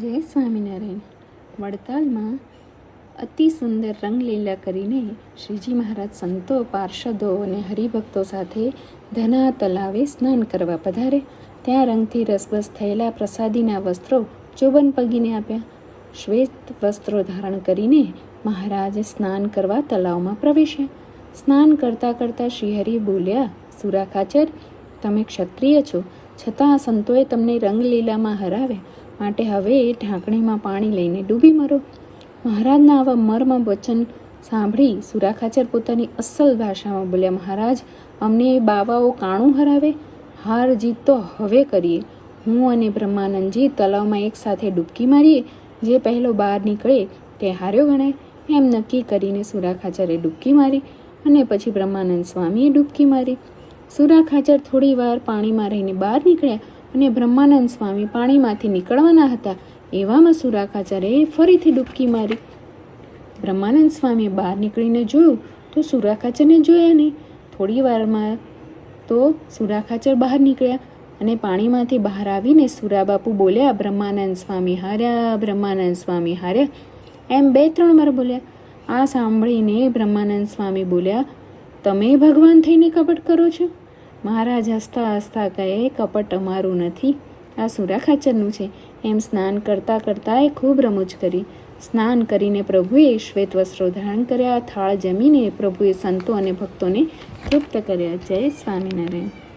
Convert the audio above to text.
જય સ્વામિનારાયણ. વડતાલમાં અતિ સુંદર રંગલીલા કરીને શ્રીજી મહારાજ સંતો, પાર્ષદો અને હરિભક્તો સાથે ધના તલાવે સ્નાન કરવા પધારે. ત્યાં રંગથી રસબસ થયેલા પ્રસાદીના વસ્ત્રો જોબન પગીને આપ્યા. શ્વેત વસ્ત્રો ધારણ કરીને મહારાજ સ્નાન કરવા તલાવમાં પ્રવેશ્યા. સ્નાન કરતાં કરતાં શ્રીહરિ બોલ્યા, સુરાખાચર, તમે ક્ષત્રિય છો, છતાં સંતોએ તમને રંગલીલામાં હરાવ્યા, માટે હવે ઢાંકણીમાં પાણી લઈને ડૂબી મરો. મહારાજના આવા મર્મ વચન સાંભળી સુરાખાચર પોતાની અસલ ભાષામાં બોલ્યા, મહારાજ, અમને બાવાઓ કાણું હરાવે? હાર જીત તો હવે કરીએ. હું અને બ્રહ્માનંદજી તલાવમાં એક સાથે ડૂબકી મારીએ. જે પહેલો બહાર નીકળે તે હાર્યો ગણાય. એમ નક્કી કરીને સુરાખાચરે ડૂબકી મારી અને પછી બ્રહ્માનંદ સ્વામીએ ડૂબકી મારી. સુરાખાચર થોડી વાર પાણીમાં રહીને બહાર નીકળ્યા અને બ્રહ્માનંદ સ્વામી પાણીમાંથી નીકળવાના હતા. એવામાં સુરાખાચાર્યે ફરીથી ડૂબકી મારી. બ્રહ્માનંદ સ્વામીએ બહાર નીકળીને જોયું તો સુરાખાચરને જોયા નહીં. થોડી વારમાં તો સુરાખાચર બહાર નીકળ્યા અને પાણીમાંથી બહાર આવીને સુરાબાપુ બોલ્યા, બ્રહ્માનંદ સ્વામી હાર્યા, બ્રહ્માનંદ સ્વામી હાર્યા, એમ 2-3 વાર બોલ્યા. આ સાંભળીને બ્રહ્માનંદ સ્વામી બોલ્યા, તમે ભગવાન થઈને કપટ કરો છો? મહારાજ હસતા હસતા કહે, કપટ અમારું નથી, આ સુરાખાચરનું છે. એમ સ્નાન કરતાં કરતાં ખૂબ રમૂજ કરી. સ્નાન કરીને પ્રભુએ શ્વેત વસ્ત્રો ધારણ કર્યા. થાળ જમીને પ્રભુએ સંતો અને ભક્તોને તૃપ્ત કર્યા. જય સ્વામિનારાયણ.